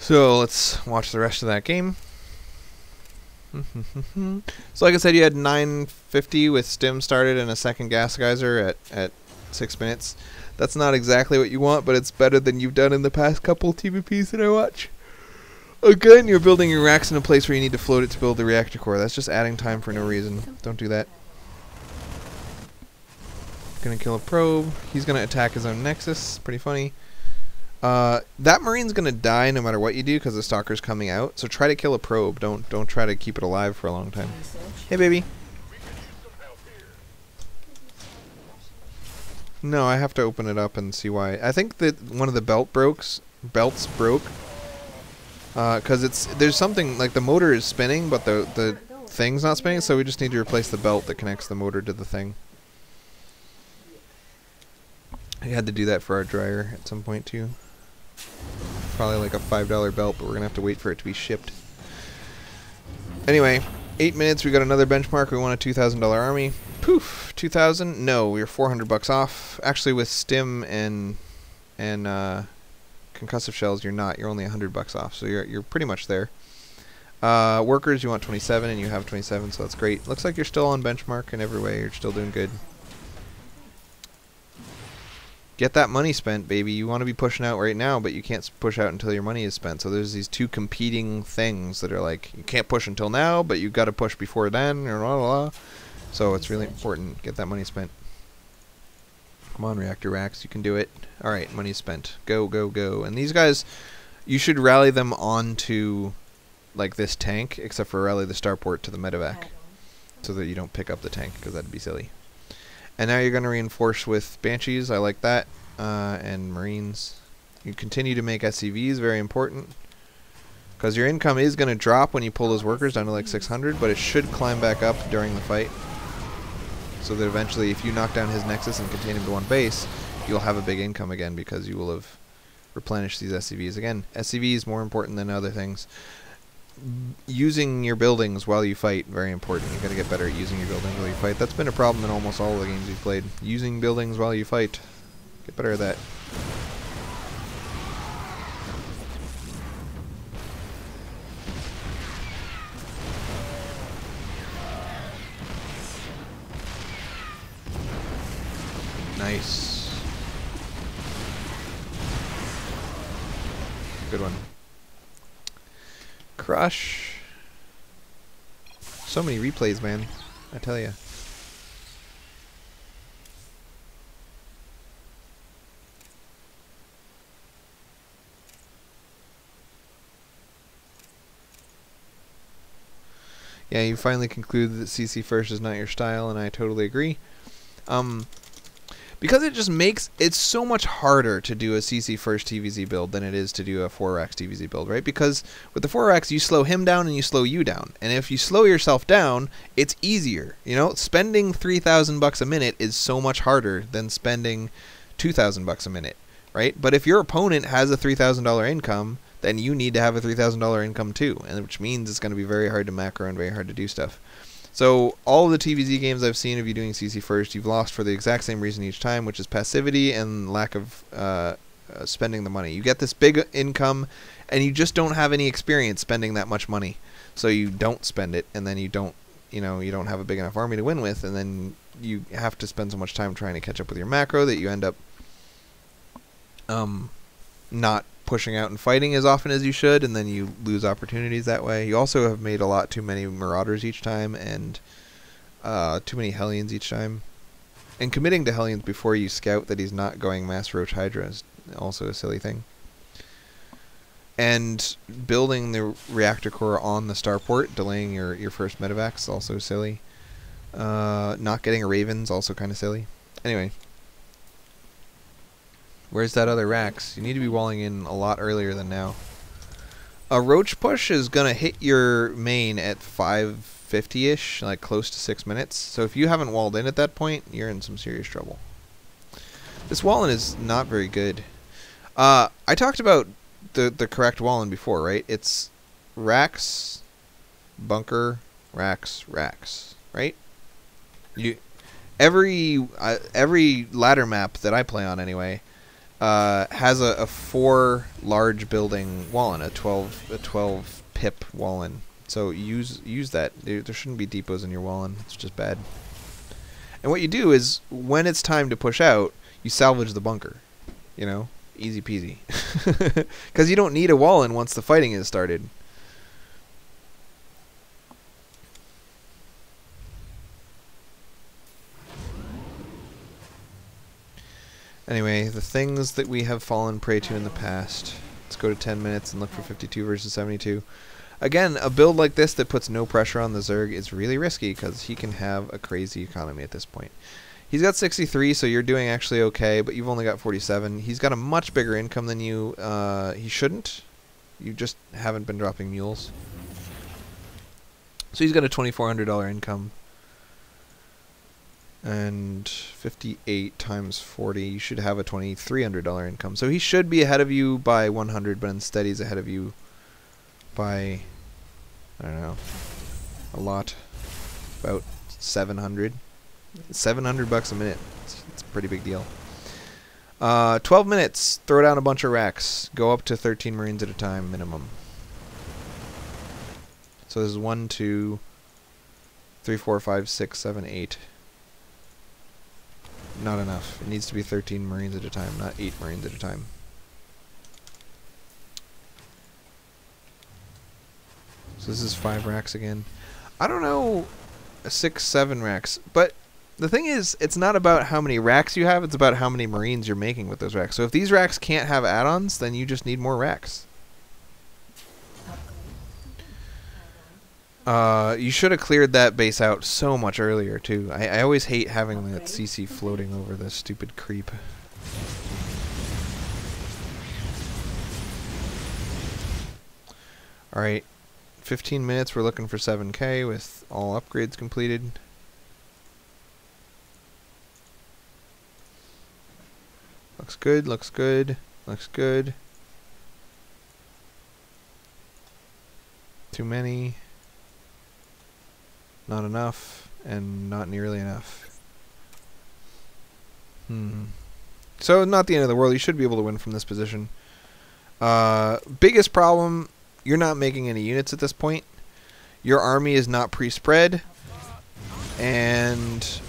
So let's watch the rest of that game. So like I said, you had 950 with stim started and a second gas geyser at 6 minutes. That's not exactly what you want, but it's better than you've done in the past couple TVPs that I watch. Again, you're building your racks in a place where you need to float it to build the reactor core. That's just adding time for no reason. Don't do that. Gonna kill a probe. He's gonna attack his own nexus. Pretty funny. That marine's gonna die no matter what you do because the stalker's coming out. So try to kill a probe. Don't try to keep it alive for a long time. Hey, baby. No, I have to open it up and see why. I think that one of the belts broke. Because there's something like the motor is spinning, but the thing's not spinning. So we just need to replace the belt that connects the motor to the thing. I had to do that for our dryer at some point too. Probably like a $5 belt, but we're gonna have to wait for it to be shipped. Anyway, 8 minutes. We got another benchmark. We won a $2,000 army. Poof, 2,000. No, we were 400 bucks off. Actually, with stim and concussive shells, you're not. You're only 100 bucks off. So you're pretty much there. Workers, you want 27, and you have 27, so that's great. Looks like you're still on benchmark in every way. You're still doing good. Get that money spent, baby. You want to be pushing out right now, but you can't push out until your money is spent. So there's these two competing things that are like, you can't push until now, but you got to push before then, or blah, blah, blah. So it's really important. Get that money spent. Come on, reactor racks. You can do it. All right, money's spent. Go, go, go. And these guys, you should rally them onto like this tank, except for rally the starport to the medevac, so that you don't pick up the tank, because that'd be silly. And now you're going to reinforce with Banshees. I like that. And Marines. You continue to make SCVs. Very important. Because your income is going to drop when you pull those workers down to like 600. But it should climb back up during the fight. So that eventually, if you knock down his Nexus and contain him to one base, you'll have a big income again. Because you will have replenished these SCVs. Again, SCVs more important than other things. Using your buildings while you fight, very important. You got to get better at using your buildings while you fight. That's been a problem in almost all of the games we've played. Using buildings while you fight. Get better at that. Nice. Good one. Crush. So many replays, man. I tell ya. Yeah, you finally concluded that CC first is not your style, and I totally agree. Because it just makes it so much harder to do a CC first TVZ build than it is to do a 4-Rax TVZ build, right? Because with the 4-Rax, you slow him down and you slow you down. And if you slow yourself down, it's easier. You know, spending 3,000 bucks a minute is so much harder than spending 2,000 bucks a minute, right? But if your opponent has a $3,000 income, then you need to have a $3,000 income too, and which means it's going to be very hard to macro and very hard to do stuff. So all of the TVZ games I've seen of you doing CC first, you've lost for the exact same reason each time, which is passivity and lack of spending the money. You get this big income, and you just don't have any experience spending that much money. So you don't spend it, and then you don't have a big enough army to win with, and then you have to spend so much time trying to catch up with your macro that you end up not pushing out and fighting as often as you should, and then you lose opportunities that way. You also have made a lot too many Marauders each time, and too many Hellions each time. And committing to Hellions before you scout that he's not going Mass Roach Hydra is also a silly thing. And building the reactor core on the starport, delaying your first medevac is also silly. Not getting a Raven is also kind of silly. Anyway. Where's that other Rax? You need to be walling in a lot earlier than now. A Roach push is going to hit your main at 550-ish, like close to 6 minutes. So if you haven't walled in at that point, you're in some serious trouble. This wall-in is not very good. I talked about the correct wall-in before, right? It's Rax, bunker, Rax, Rax, right? Every ladder map that I play on anyway, has a 4 large building Wallen, a 12 pip Wallen. So use that. There shouldn't be depots in your Wallen. It's just bad. And what you do is, when it's time to push out, you salvage the bunker. You know, easy peasy. Because you don't need a Wallen once the fighting is started. Anyway, the things that we have fallen prey to in the past. Let's go to 10 minutes and look for 52 versus 72. Again, a build like this that puts no pressure on the Zerg is really risky because he can have a crazy economy at this point. He's got 63, so you're doing actually okay, but you've only got 47. He's got a much bigger income than you. He shouldn't. You just haven't been dropping mules. So he's got a $2,400 income. And 58 times 40, you should have a $2,300 income. So he should be ahead of you by 100, but instead he's ahead of you by, I don't know, a lot. About 700. 700 bucks a minute. It's a pretty big deal. 12 minutes. Throw down a bunch of racks. Go up to 13 Marines at a time minimum. So this is 1, 2, 3, 4, 5, 6, 7, 8. Not enough. It needs to be 13 Marines at a time, not 8 Marines at a time. So this is 5 racks again. I don't know, 6, 7 racks. But the thing is, it's not about how many racks you have, it's about how many Marines you're making with those racks. So if these racks can't have add-ons, then you just need more racks. You should have cleared that base out so much earlier, too. I always hate having that CC floating over this stupid creep. Alright, 15 minutes, we're looking for 7k with all upgrades completed. Looks good, looks good, looks good. Too many. Not enough, and not nearly enough. So, not the end of the world. You should be able to win from this position. Biggest problem, you're not making any units at this point. Your army is not pre-spread. And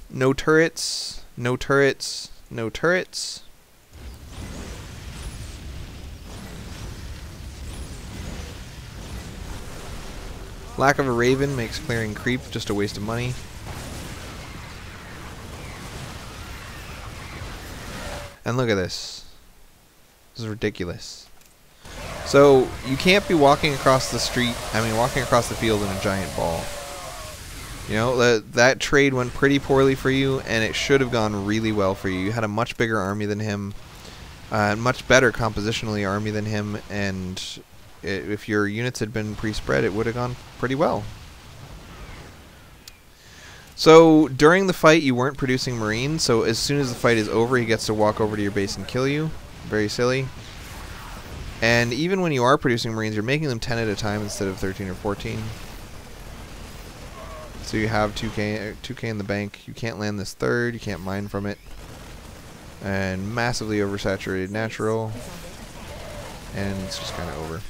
no turrets, no turrets, no turrets. Lack of a Raven makes clearing creep just a waste of money. And look at this. This is ridiculous. So, you can't be walking across the street, walking across the field in a giant ball. You know, that trade went pretty poorly for you, and it should have gone really well for you. You had a much bigger army than him, much better compositionally army than him, and if your units had been pre-spread, it would have gone pretty well. So during the fight, you weren't producing Marines, so as soon as the fight is over, he gets to walk over to your base and kill you. Very silly. And even when you are producing Marines, you're making them 10 at a time instead of 13 or 14. So you have 2k in the bank. You can't land this third. You can't mine from it. And massively oversaturated natural. And it's just kind of over.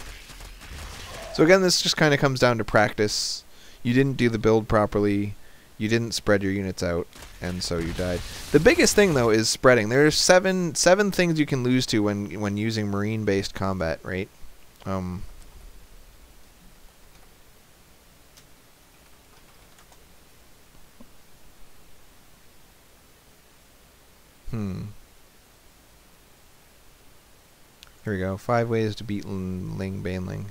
So again, this just kind of comes down to practice. You didn't do the build properly. You didn't spread your units out, and so you died. The biggest thing, though, is spreading. There's seven things you can lose to when using marine-based combat, right? Here we go. 5 ways to beat Ling Baneling.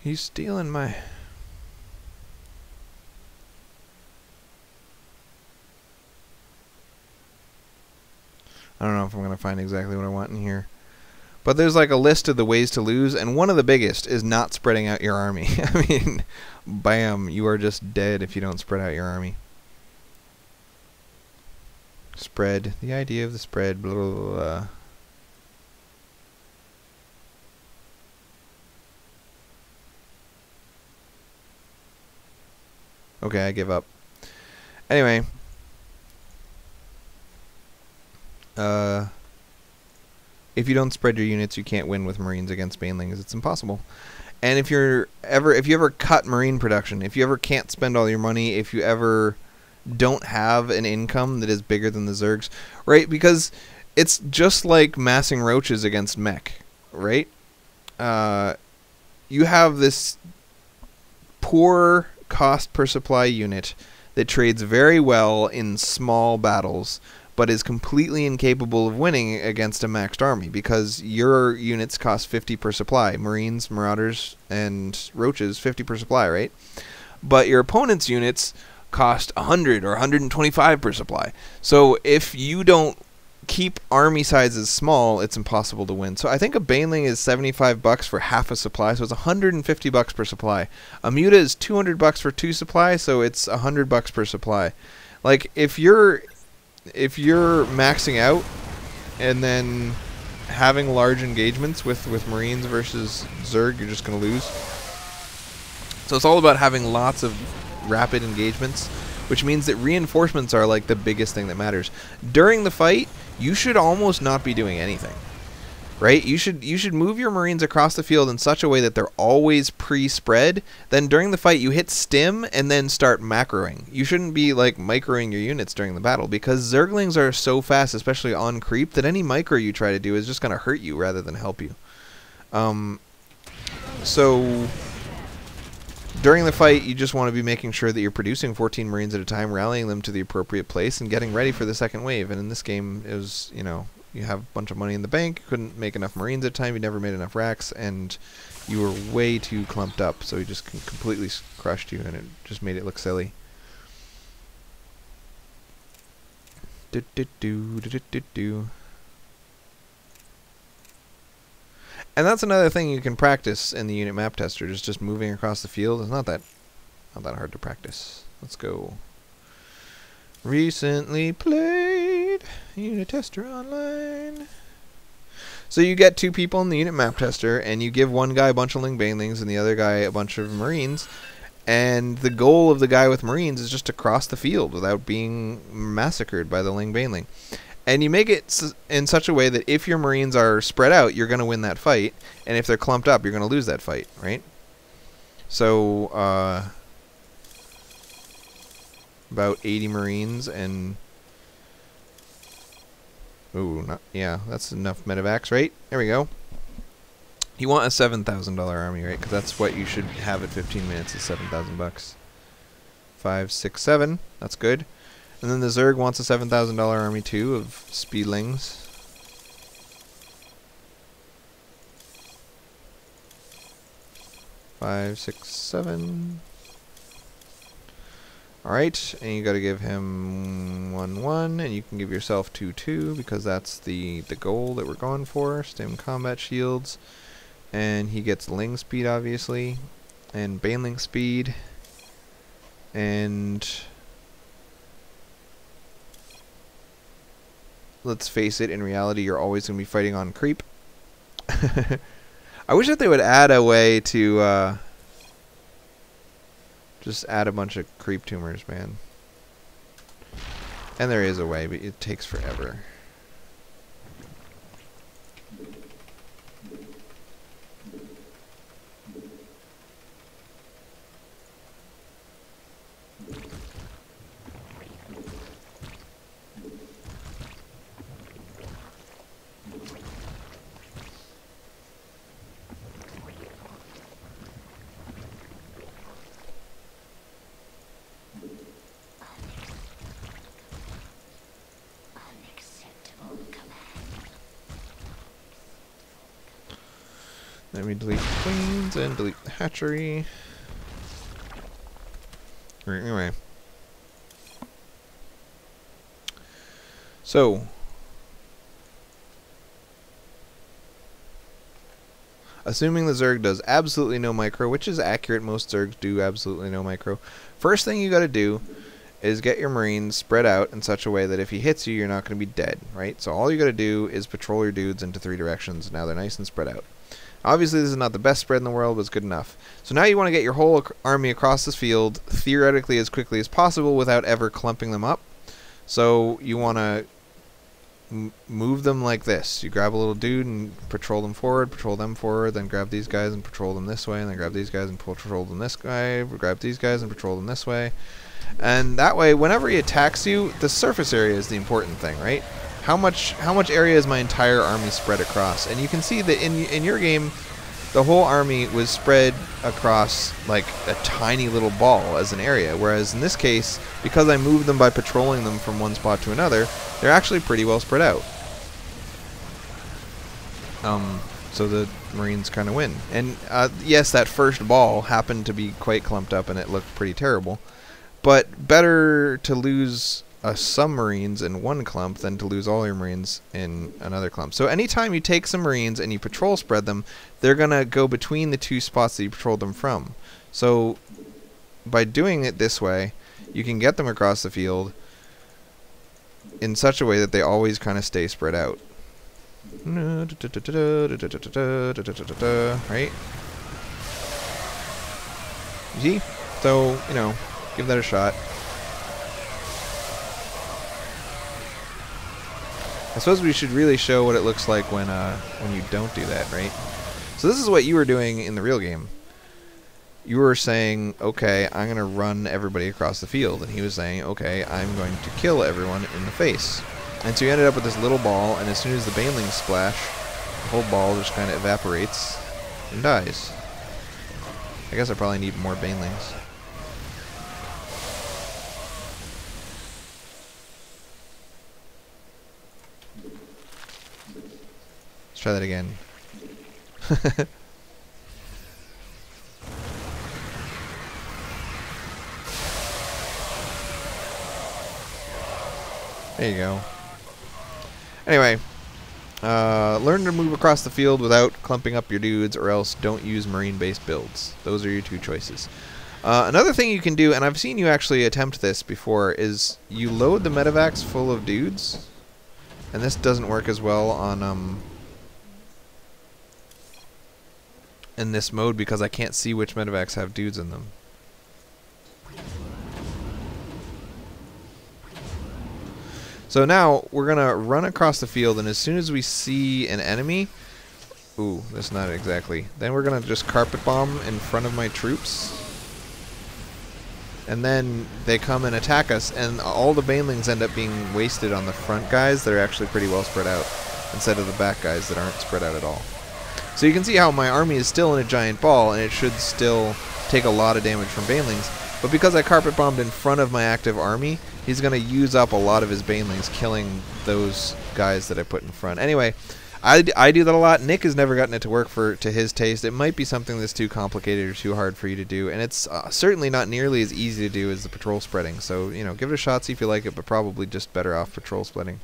He's stealing my... I don't know if I'm going to find exactly what I want in here. But there's like a list of the ways to lose, and one of the biggest is not spreading out your army. I mean, bam, you are just dead if you don't spread out your army. Spread. The idea of the spread, blah, blah, blah, blah. Okay, I give up. Anyway, if you don't spread your units, you can't win with Marines against Banelings. It's impossible. And if you ever cut Marine production, if you ever can't spend all your money, if you ever don't have an income that is bigger than the Zergs, right? Because it's just like massing roaches against mech, right? You have this poor cost per supply unit that trades very well in small battles, but is completely incapable of winning against a maxed army because your units cost 50 per supply. Marines, Marauders, and Roaches, 50 per supply, right? But your opponent's units cost 100 or 125 per supply. So if you don't keep army sizes small, it's impossible to win. So I think a Baneling is $75 for half a supply, so it's $150 per supply. A Muta is $200 for 2 supply, so it's $100 per supply. Like if you're maxing out and then having large engagements with Marines versus Zerg, you're just going to lose. So it's all about having lots of rapid engagements, which means that reinforcements are like the biggest thing that matters. During the fight, you should almost not be doing anything, right? You should move your Marines across the field in such a way that they're always pre-spread. Then during the fight, you hit stim and then start macroing. You shouldn't be like microing your units during the battle because Zerglings are so fast, especially on creep, that any micro you try to do is just going to hurt you rather than help you. So during the fight, you just want to be making sure that you're producing 14 Marines at a time, rallying them to the appropriate place, and getting ready for the second wave. And in this game, it was, you know, you have a bunch of money in the bank, you couldn't make enough Marines at a time, you never made enough racks, and you were way too clumped up, so he just completely crushed you, and it just made it look silly. And that's another thing you can practice in the unit map tester, just moving across the field. It's not that hard to practice. Let's go. Recently played unit tester online. So you get 2 people in the unit map tester, and you give one guy a bunch of Ling Banelings and the other guy a bunch of Marines. And the goal of the guy with Marines is just to cross the field without being massacred by the Ling Baneling. And you make it in such a way that if your Marines are spread out, you're going to win that fight. And if they're clumped up, you're going to lose that fight, right? So, about 80 Marines and... Ooh, yeah, that's enough medevacs, right? There we go. You want a $7,000 army, right? Because that's what you should have at 15 minutes is $7,000. 5, 6, 7. That's good. And then the Zerg wants a $7,000 army too of speedlings. Five, 6, 7. Alright, and you gotta give him 1, 1, and you can give yourself 2, 2, because that's the goal that we're going for. Stim combat shields. And he gets Ling speed, obviously. And Baneling speed. And... let's face it, in reality, you're always going to be fighting on creep. I wish that they would add a way to just add a bunch of creep tumors, man. And there is a way, but it takes forever. Let me delete the queens and delete the hatchery. Right, anyway. So. Assuming the Zerg does absolutely no micro, which is accurate, most Zergs do absolutely no micro. First thing you gotta do is get your Marines spread out in such a way that if he hits you, you're not gonna be dead, right? So all you gotta do is patrol your dudes into 3 directions. Now they're nice and spread out. Obviously, this is not the best spread in the world, but it's good enough. So now you want to get your whole army across this field, theoretically as quickly as possible, without ever clumping them up. So you want to move them like this. You grab a little dude and patrol them forward, then grab these guys and patrol them this way, and then grab these guys and patrol them this way, grab these guys and patrol them this way. And that way, whenever he attacks you, the surface area is the important thing, right? How much area is my entire army spread across? And you can see that in your game, the whole army was spread across like a tiny little ball as an area, whereas in this case, because I moved them by patrolling them from one spot to another, they're actually pretty well spread out. So the Marines kind of win. And yes, that first ball happened to be quite clumped up and it looked pretty terrible, but better to lose some Marines in one clump than to lose all your Marines in another clump. So anytime you take some Marines and you patrol spread them, they're going to go between the two spots that you patrolled them from. So by doing it this way, you can get them across the field in such a way that they always kind of stay spread out. Right? You see? So, you know, give that a shot. I suppose we should really show what it looks like when you don't do that, right? So this is what you were doing in the real game. You were saying, okay, I'm going to run everybody across the field. And he was saying, okay, I'm going to kill everyone in the face. And so you ended up with this little ball, and as soon as the banelings splash, the whole ball just kind of evaporates and dies. I guess I probably need more banelings. Let's try that again. There you go. Anyway, learn to move across the field without clumping up your dudes, or else don't use marine-based builds. Those are your two choices. Another thing you can do, and I've seen you actually attempt this before, is you load the medevacs full of dudes, and this doesn't work as well on in this mode because I can't see which medevacs have dudes in them. So now we're gonna run across the field, and as soon as we see an enemy, ooh, that's not exactly. Then we're gonna just carpet bomb in front of my troops, and then they come and attack us, and all the banelings end up being wasted on the front guys that are actually pretty well spread out, instead of the back guys that aren't spread out at all. So you can see how my army is still in a giant ball, and it should still take a lot of damage from banelings. But because I carpet bombed in front of my active army, he's going to use up a lot of his banelings, killing those guys that I put in front. Anyway, I do that a lot. Nick has never gotten it to work to his taste. It might be something that's too complicated or too hard for you to do, and it's certainly not nearly as easy to do as the patrol spreading. So, you know, give it a shot, see if you like it, but probably just better off patrol spreading.